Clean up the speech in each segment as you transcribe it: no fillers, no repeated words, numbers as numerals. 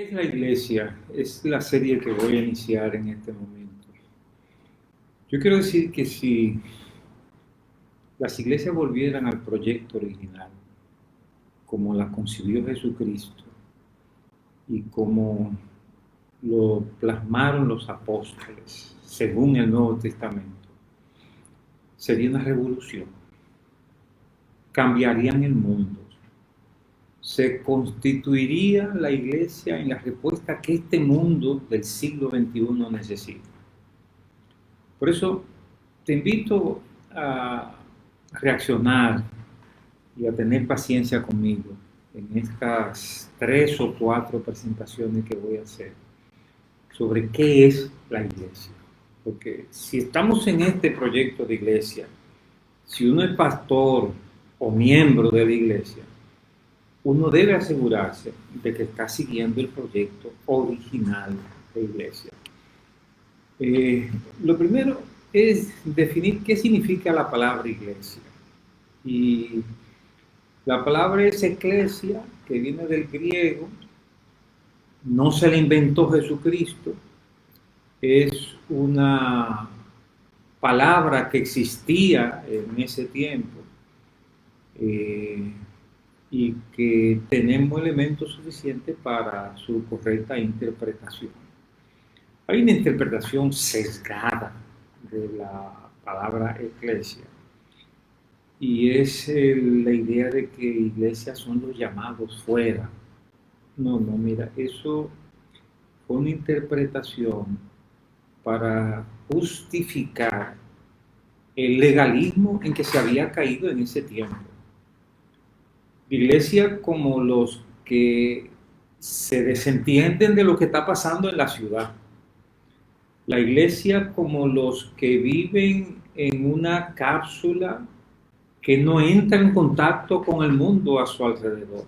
¿Qué es la iglesia? Es la serie que voy a iniciar en este momento. Yo quiero decir que si las iglesias volvieran al proyecto original, como la concibió Jesucristo y como lo plasmaron los apóstoles, según el Nuevo Testamento, sería una revolución. Cambiarían el mundo. Se constituiría la iglesia en la respuesta que este mundo del siglo XXI necesita. Por eso te invito a reaccionar y a tener paciencia conmigo en estas 3 o 4 presentaciones que voy a hacer sobre qué es la iglesia. Porque si estamos en este proyecto de iglesia, si uno es pastor o miembro de la iglesia, uno debe asegurarse de que está siguiendo el proyecto original de iglesia. Lo primero es definir qué significa la palabra iglesia. Y la palabra es eclesia, que viene del griego, no se la inventó Jesucristo, es una palabra que existía en ese tiempo y que tenemos elementos suficientes para su correcta interpretación. Hay una interpretación sesgada de la palabra iglesia y es la idea de que iglesias son los llamados fuera. No, mira, eso fue una interpretación para justificar el legalismo en que se había caído en ese tiempo. Iglesia como los que se desentienden de lo que está pasando en la ciudad. La iglesia como los que viven en una cápsula que no entra en contacto con el mundo a su alrededor.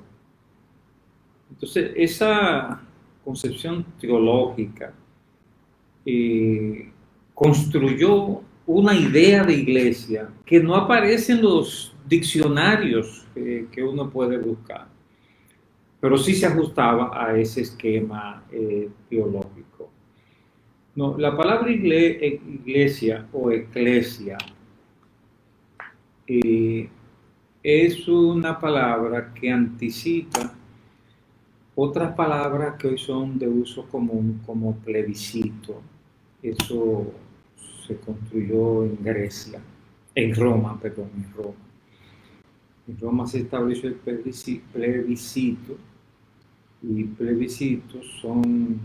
Entonces, esa concepción teológica construyó una idea de iglesia que no aparece en los diccionarios que uno puede buscar, pero sí se ajustaba a ese esquema teológico. No, la palabra iglesia o eclesia es una palabra que anticipa otras palabras que hoy son de uso común, como plebiscito. Eso se construyó en Grecia, en Roma. En Roma se estableció el plebiscito, y plebiscitos son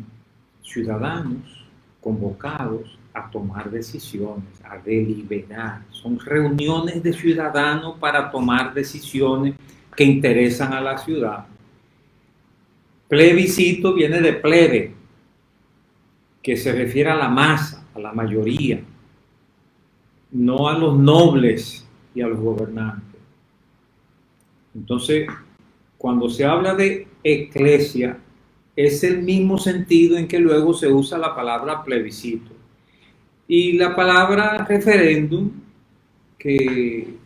ciudadanos convocados a tomar decisiones, a deliberar. Son reuniones de ciudadanos para tomar decisiones que interesan a la ciudad. Plebiscito viene de plebe, que se refiere a la masa, a la mayoría, no a los nobles y a los gobernantes. Entonces, cuando se habla de eclesia, es el mismo sentido en que luego se usa la palabra plebiscito. Y la palabra referéndum, que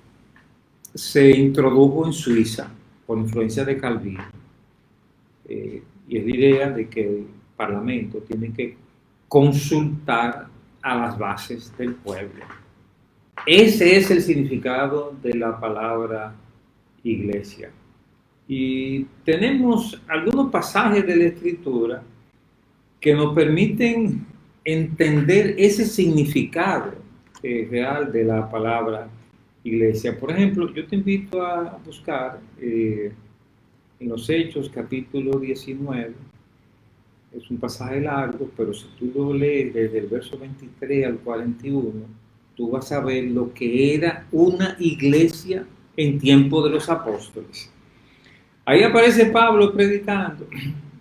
se introdujo en Suiza por influencia de Calvino, y es la idea de que el Parlamento tiene que consultar a las bases del pueblo. Ese es el significado de la palabra iglesia. Y tenemos algunos pasajes de la Escritura que nos permiten entender ese significado real de la palabra iglesia. Por ejemplo, yo te invito a buscar en los Hechos, capítulo 19, es un pasaje largo, pero si tú lo lees desde el verso 23 al 41, tú vas a ver lo que era una iglesia en tiempo de los apóstoles. Ahí aparece Pablo predicando,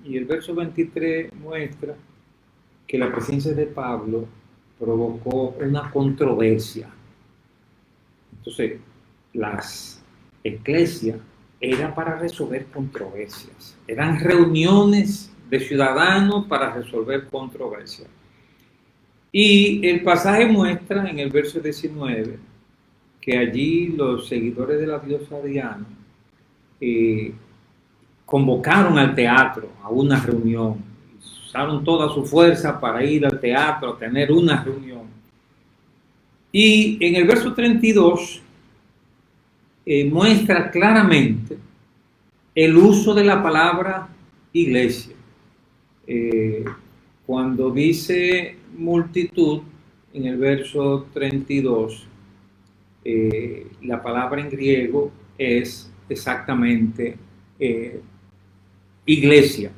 y el verso 23 muestra que la presencia de Pablo provocó una controversia. Entonces, las iglesias eran para resolver controversias, eran reuniones de ciudadanos para resolver controversias. Y el pasaje muestra en el verso 19 que allí los seguidores de la diosa Diana convocaron al teatro a una reunión usaron toda su fuerza para ir al teatro a tener una reunión. Y en el verso 32 muestra claramente el uso de la palabra iglesia. Cuando dice multitud, en el verso 32, la palabra en griego es exactamente iglesia.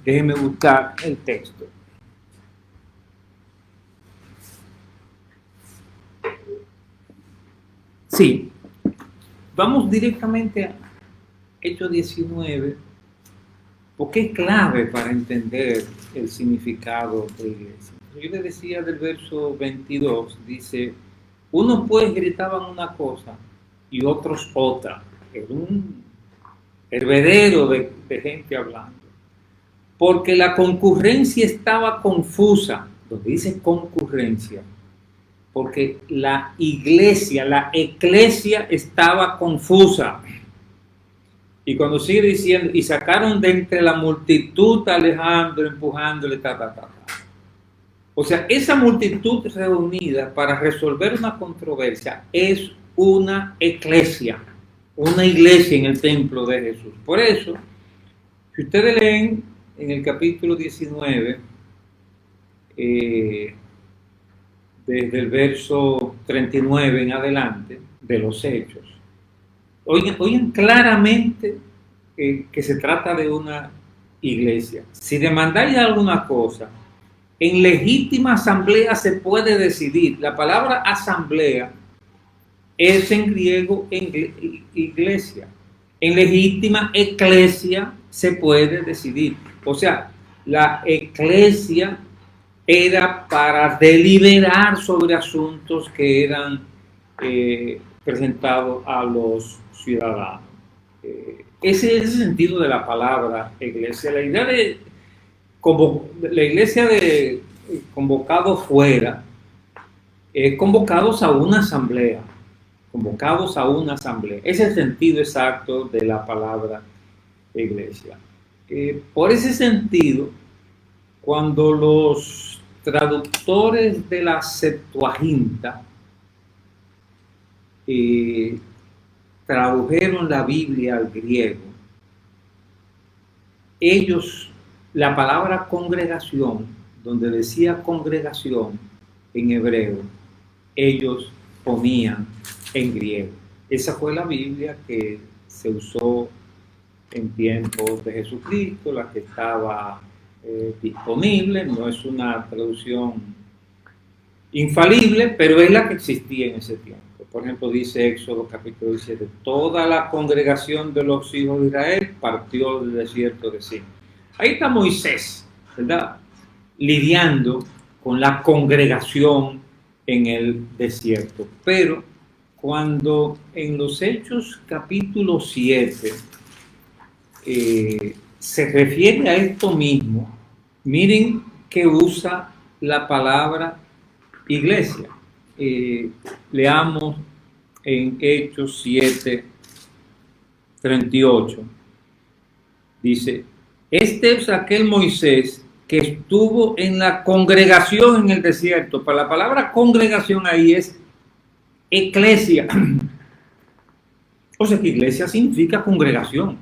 Déjenme buscar el texto. Sí, vamos directamente a Hechos 19, porque es clave para entender el significado de iglesia. Yo les decía del verso 22, dice, unos pues gritaban una cosa y otros otra. Era un hervedero de gente hablando. Porque la concurrencia estaba confusa. Donde dice concurrencia, porque la iglesia, la eclesia estaba confusa. Y cuando sigue diciendo, y sacaron de entre la multitud a Alejandro, empujándole, O sea, esa multitud reunida para resolver una controversia es una eclesia, una iglesia en el templo de Jesús. Por eso, si ustedes leen en el capítulo 19, desde el verso 39 en adelante de los Hechos, oigan claramente que se trata de una iglesia. Si demandáis alguna cosa, en legítima asamblea se puede decidir. La palabra asamblea es en griego iglesia. En legítima eclesia se puede decidir. O sea, la eclesia era para deliberar sobre asuntos que eran presentados a los ciudadanos. Ese es el sentido de la palabra iglesia. La idea de la iglesia de convocados fuera, convocados a una asamblea, convocados a una asamblea. Ese es el sentido exacto de la palabra iglesia. Por ese sentido, cuando los traductores de la Septuaginta tradujeron la Biblia al griego, ellos, la palabra congregación, donde decía congregación en hebreo, ellos ponían en griego. Esa fue la Biblia que se usó en tiempos de Jesucristo, la que estaba disponible. No es una traducción infalible, pero es la que existía en ese tiempo. Por ejemplo, dice Éxodo capítulo 17, toda la congregación de los hijos de Israel partió del desierto de Sin. Ahí está Moisés, ¿verdad?, lidiando con la congregación en el desierto. Pero cuando en los Hechos capítulo 7 se refiere a esto mismo, miren que usa la palabra iglesia. Leamos en Hechos 7, 38. Dice, este es aquel Moisés que estuvo en la congregación en el desierto. Para la palabra congregación ahí es eclesia. O sea que iglesia significa congregación.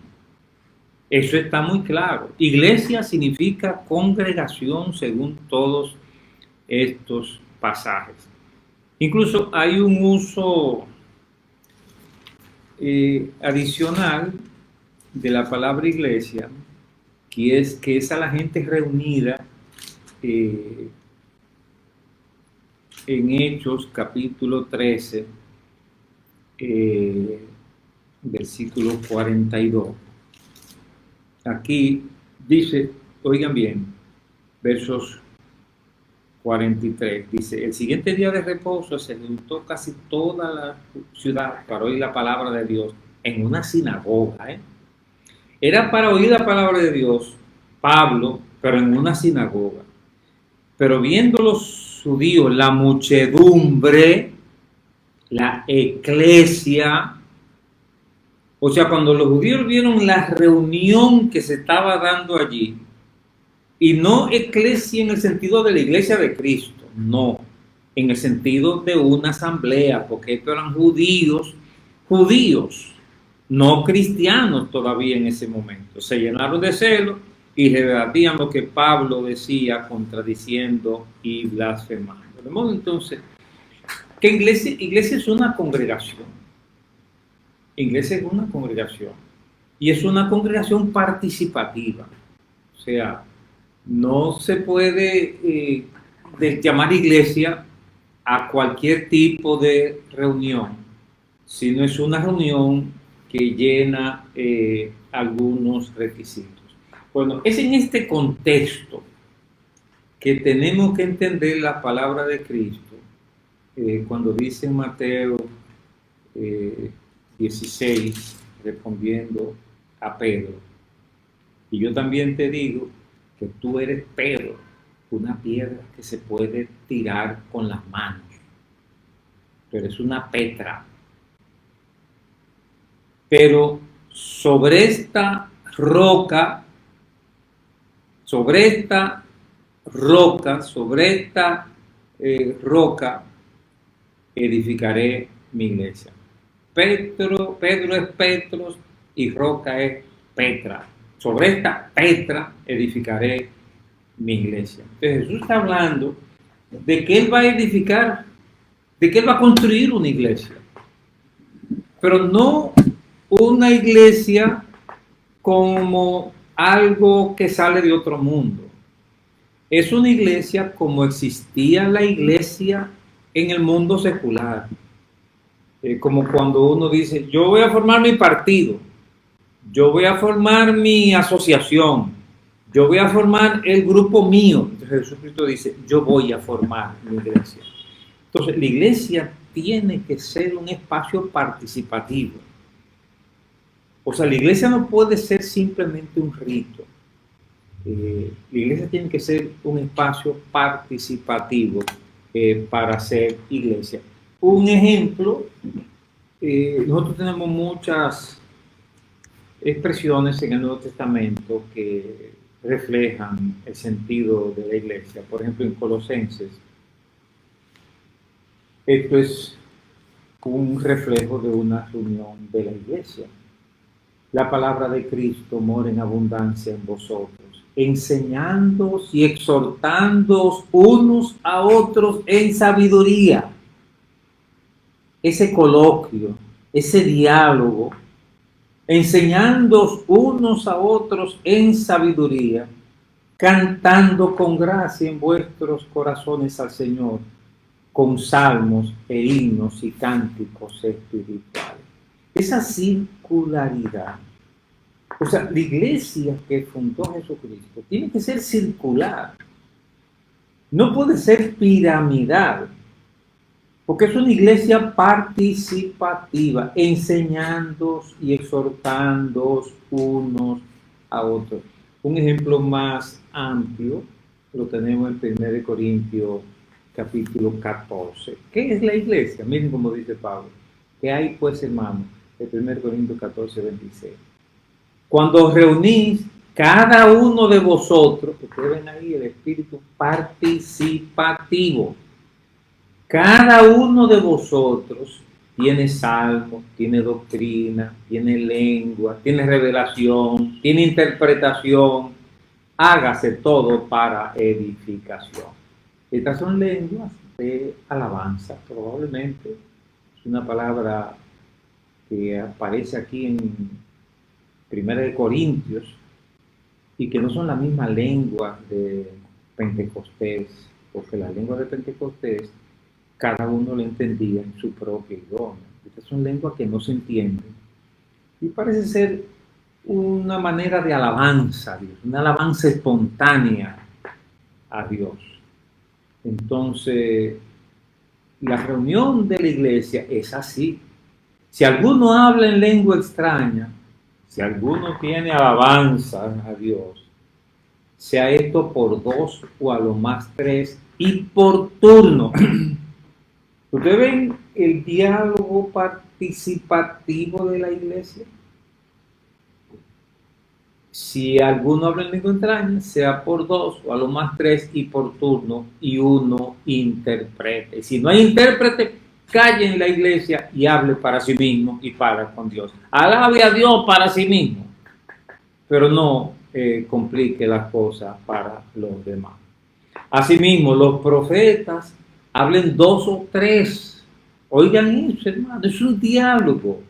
Eso está muy claro. Iglesia significa congregación según todos estos pasajes. Incluso hay un uso adicional de la palabra iglesia, que es a la gente reunida en Hechos capítulo 13, versículo 42. Aquí dice, oigan bien, versos 43, dice, el siguiente día de reposo se juntó casi toda la ciudad para oír la palabra de Dios en una sinagoga. Era para oír la palabra de Dios, Pablo, pero en una sinagoga. Pero viendo los judíos, la muchedumbre, la eclesia, O sea, cuando los judíos vieron la reunión que se estaba dando allí, y no eclesia en el sentido de la iglesia de Cristo, no, en el sentido de una asamblea, porque estos eran judíos, no cristianos todavía en ese momento. Se llenaron de celo y rebatían lo que Pablo decía, contradiciendo y blasfemando. De modo entonces, que iglesia es una congregación. Iglesia es una congregación. Y es una congregación participativa. O sea, no se puede llamar iglesia a cualquier tipo de reunión, sino es una reunión que llena algunos requisitos. Bueno, es en este contexto que tenemos que entender la palabra de Cristo cuando dice en Mateo 16, respondiendo a Pedro, y yo también te digo que tú eres Pedro, una piedra que se puede tirar con las manos, pero es una Petra. Pero sobre esta roca, edificaré mi iglesia. Pedro es Petros y roca es Petra. Sobre esta Petra edificaré mi iglesia. Entonces Jesús está hablando de que Él va a edificar, de que Él va a construir una iglesia. Pero no una iglesia como algo que sale de otro mundo. Es una iglesia como existía la iglesia en el mundo secular. Como cuando uno dice, yo voy a formar mi partido, yo voy a formar mi asociación, yo voy a formar el grupo mío. Entonces Jesucristo dice, yo voy a formar mi iglesia. Entonces la iglesia tiene que ser un espacio participativo. O sea, la iglesia no puede ser simplemente un rito. La iglesia tiene que ser un espacio participativo para ser iglesia. Un ejemplo, nosotros tenemos muchas expresiones en el Nuevo Testamento que reflejan el sentido de la iglesia. Por ejemplo, en Colosenses, esto es un reflejo de una reunión de la iglesia. La palabra de Cristo mora en abundancia en vosotros, enseñándoos y exhortándoos unos a otros en sabiduría. Ese coloquio, ese diálogo, enseñándoos unos a otros en sabiduría, cantando con gracia en vuestros corazones al Señor, con salmos e himnos y cánticos espirituales. Esa circularidad, o sea, la iglesia que fundó Jesucristo tiene que ser circular, no puede ser piramidal, porque es una iglesia participativa, enseñándoos y exhortándoos unos a otros. Un ejemplo más amplio lo tenemos en 1 Corintios capítulo 14. ¿Qué es la iglesia? Miren cómo dice Pablo. ¿Qué hay pues, hermanos? De 1 Corintios 14, 26. Cuando os reunís, cada uno de vosotros, ustedes ven ahí el espíritu participativo, cada uno de vosotros tiene salmo, tiene doctrina, tiene lengua, tiene revelación, tiene interpretación. Hágase todo para edificación. Estas son lenguas de alabanza, probablemente. Es una palabra que aparece aquí en 1 Corintios y que no son la misma lengua de Pentecostés, porque la lengua de Pentecostés cada uno lo entendía en su propio idioma. Estas son lenguas que no se entienden y parece ser una manera de alabanza a Dios, una alabanza espontánea a Dios. Entonces, la reunión de la iglesia es así. Si alguno habla en lengua extraña, si alguno tiene alabanza a Dios, sea esto por 2 o a lo más 3 y por turno. ¿Ustedes ven el diálogo participativo de la iglesia? Si alguno habla en lengua extraña, sea por dos o a lo más tres y por turno, y uno interprete. Si no hay intérprete, calle en la iglesia y hable para sí mismo y para con Dios. Alabe a Dios para sí mismo, pero no complique las cosas para los demás. Asimismo, los profetas hablen dos o tres. Oigan eso, hermano, es un diálogo.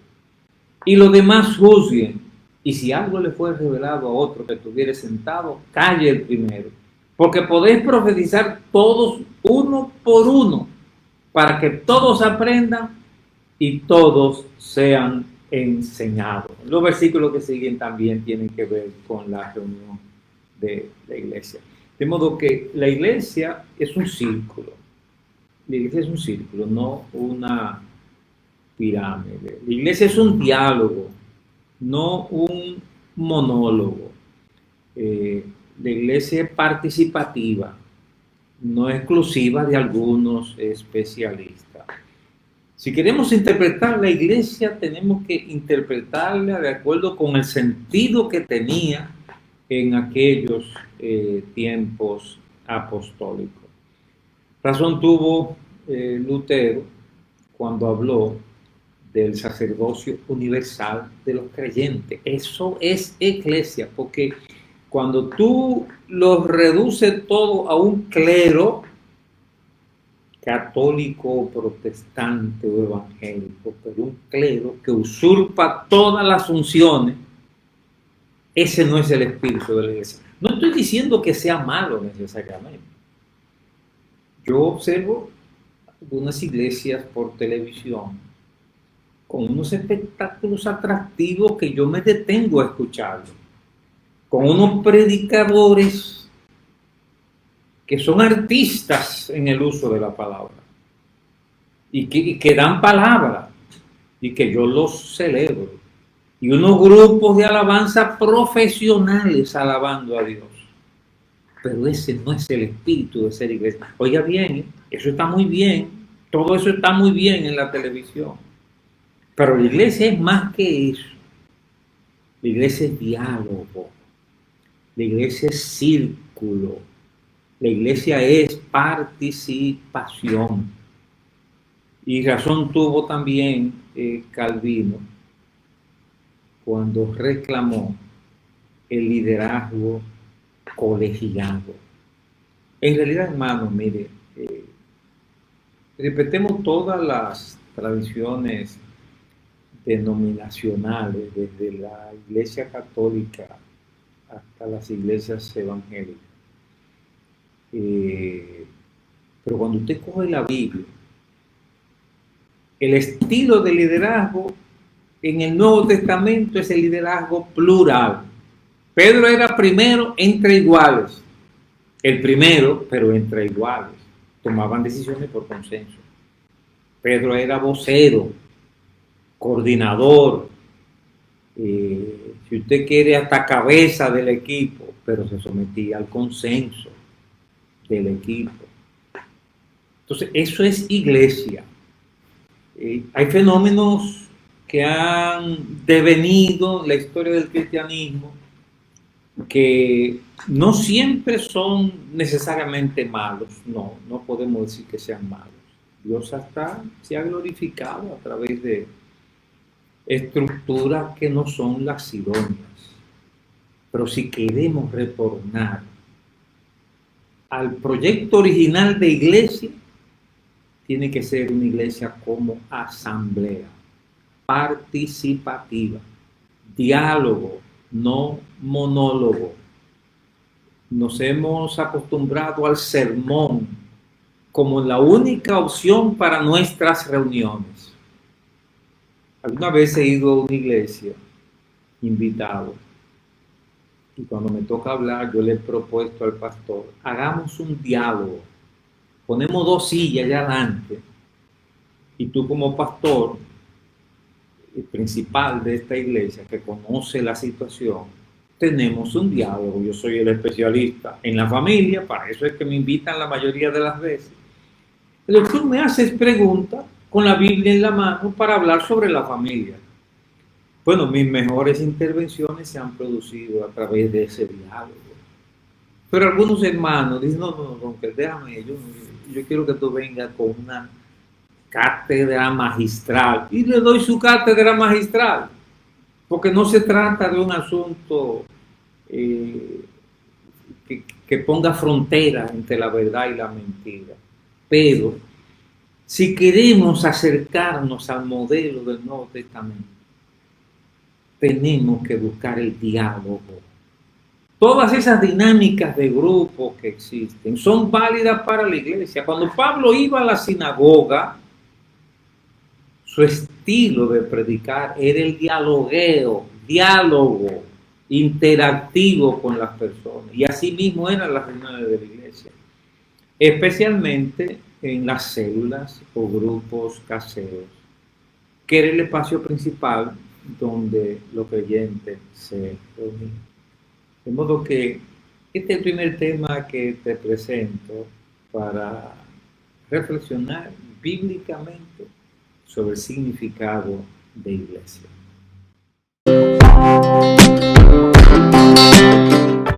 Y los demás juzguen. Y si algo le fue revelado a otro que estuviera sentado, calle el primero. Porque podéis profetizar todos uno por uno, para que todos aprendan y todos sean enseñados. Los versículos que siguen también tienen que ver con la reunión de la iglesia. De modo que la iglesia es un círculo. La iglesia es un círculo, no una pirámide. La iglesia es un diálogo, no un monólogo. La iglesia es participativa, no exclusiva de algunos especialistas. Si queremos interpretar la iglesia, tenemos que interpretarla de acuerdo con el sentido que tenía en aquellos tiempos apostólicos. Razón tuvo Lutero cuando habló del sacerdocio universal de los creyentes. Eso es iglesia, porque cuando tú lo reduces todo a un clero católico, protestante o evangélico, pero un clero que usurpa todas las funciones, ese no es el espíritu de la iglesia. No estoy diciendo que sea malo necesariamente. Yo observo algunas iglesias por televisión con unos espectáculos atractivos que yo me detengo a escucharlos, con unos predicadores que son artistas en el uso de la palabra y que dan palabra y que yo los celebro, y unos grupos de alabanza profesionales alabando a Dios. Pero ese no es el espíritu de ser iglesia. Oiga bien, eso está muy bien, todo eso está muy bien en la televisión, pero la iglesia es más que eso. La iglesia es diálogo, la iglesia es círculo, la iglesia es participación. Y razón tuvo también Calvino cuando reclamó el liderazgo colegiado. En realidad, hermanos, mire, respetemos todas las tradiciones denominacionales, desde la Iglesia Católica hasta las iglesias evangélicas. Pero cuando usted coge la Biblia, el estilo de liderazgo en el Nuevo Testamento es el liderazgo plural. Pedro era primero entre iguales, el primero, pero entre iguales. Tomaban decisiones por consenso. Pedro era vocero, coordinador, si usted quiere, hasta cabeza del equipo, pero se sometía al consenso del equipo. Entonces, eso es iglesia. Hay fenómenos que han devenido la historia del cristianismo que no siempre son necesariamente malos. No podemos decir que sean malos. Dios hasta se ha glorificado a través de estructuras que no son las idóneas. Pero si queremos retornar al proyecto original de iglesia, tiene que ser una iglesia como asamblea, participativa, diálogo, no monólogo. Nos hemos acostumbrado al sermón como la única opción para nuestras reuniones. Alguna vez he ido a una iglesia invitado y cuando me toca hablar yo le he propuesto al pastor, hagamos un diálogo, ponemos dos sillas allá adelante y tú como pastor, el principal de esta iglesia que conoce la situación, tenemos un diálogo. Yo soy el especialista en la familia, para eso es que me invitan la mayoría de las veces. Pero tú me haces preguntas con la Biblia en la mano para hablar sobre la familia. Bueno, mis mejores intervenciones se han producido a través de ese diálogo. Pero algunos hermanos dicen, no, no, no, que déjame, yo quiero que tú vengas con una cátedra magistral. Y le doy su cátedra magistral, porque no se trata de un asunto eh, que ponga frontera entre la verdad y la mentira. Pero si queremos acercarnos al modelo del Nuevo Testamento, tenemos que buscar el diálogo. Todas esas dinámicas de grupo que existen son válidas para la iglesia. Cuando Pablo iba a la sinagoga, su estilo de predicar era el diálogo interactivo con las personas. Y así mismo eran las reuniones de la iglesia, especialmente en las células o grupos caseros, que era el espacio principal donde los creyentes se reunían. De modo que este es el primer tema que te presento para reflexionar bíblicamente sobre el significado de iglesia.